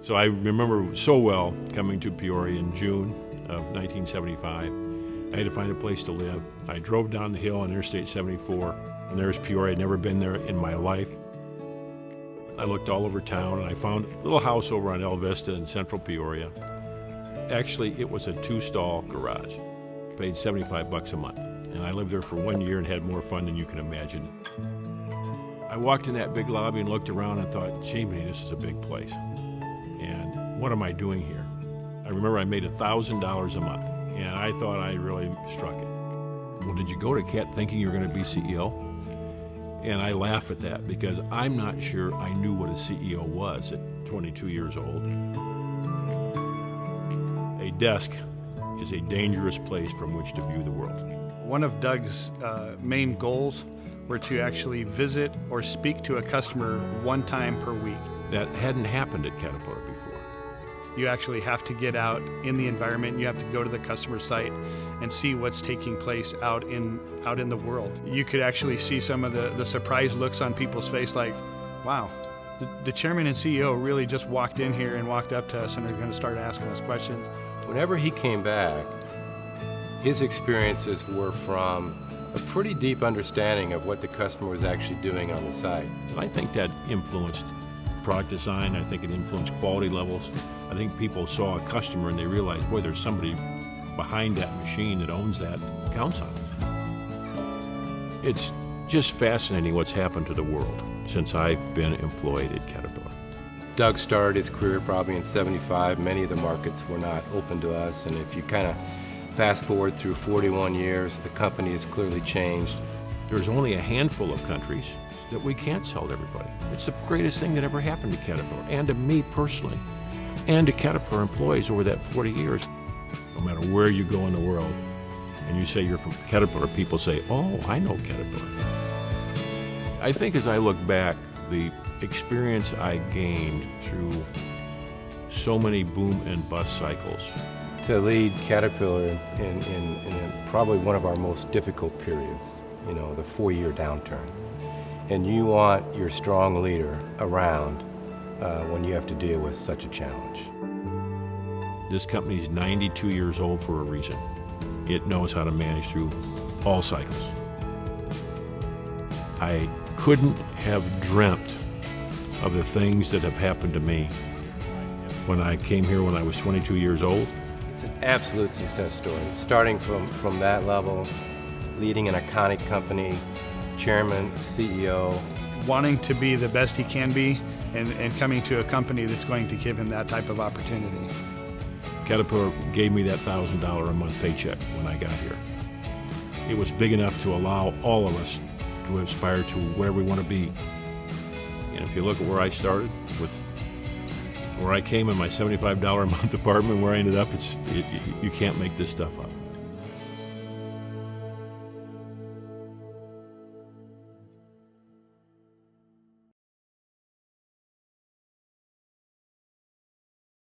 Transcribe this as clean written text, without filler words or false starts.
So I remember so well coming to Peoria in June of 1975. I had to find a place to live. I drove down the hill on Interstate 74, and there's Peoria. I'd never been there in my life. I looked all over town, and I found a little house over on El Vista in central Peoria. Actually, it was a 2-stall garage. Paid $75 a month, and I lived there for 1 year and had more fun than you can imagine. I walked in that big lobby and looked around and thought, gee, this is a big place. And what am I doing here? I remember I made $1,000 a month, and I thought I really struck it. Well, did you go to CAT thinking you were going to be CEO? And I laugh at that because I'm not sure I knew what a CEO was at 22 years old. A desk is a dangerous place from which to view the world. One of Doug's main goals were to actually visit or speak to a customer 1 time per week. That hadn't happened at Caterpillar before. You actually have to get out in the environment. You have to go to the customer site and see what's taking place out in the world. You could actually see some of the surprised looks on people's face, like, wow, the chairman and CEO really just walked in here and walked up to us and are going to start asking us questions. Whenever he came back, his experiences were from a pretty deep understanding of what the customer was actually doing on the site. I think that influenced product design. I think it influenced quality levels. I think people saw a customer and they realized, boy, there's somebody behind that machine that owns that, counts on it. It's just fascinating what's happened to the world since I've been employed at Caterpillar. Doug started his career probably in '75. Many of the markets were not open to us, and if you kind of fast forward through 41 years, the company has clearly changed. There's only a handful of countries that we can't sell to everybody. It's the greatest thing that ever happened to Caterpillar, and to me personally, and to Caterpillar employees over that 40 years. No matter where you go in the world, and you say you're from Caterpillar, people say, oh, I know Caterpillar. I think as I look back, the experience I gained through so many boom and bust cycles. To lead Caterpillar in probably one of our most difficult periods, the 4-year downturn. And you want your strong leader around when you have to deal with such a challenge. This company's 92 years old for a reason. It knows how to manage through all cycles. I couldn't have dreamt of the things that have happened to me when I came here when I was 22 years old. It's an absolute success story. Starting from that level, leading an iconic company, chairman, CEO. Wanting to be the best he can be and coming to a company that's going to give him that type of opportunity. Caterpillar gave me that $1,000 a month paycheck when I got here. It was big enough to allow all of us to aspire to where we want to be. And if you look at where I started, with where I came in my $75 a month apartment, where I ended up, you can't make this stuff up.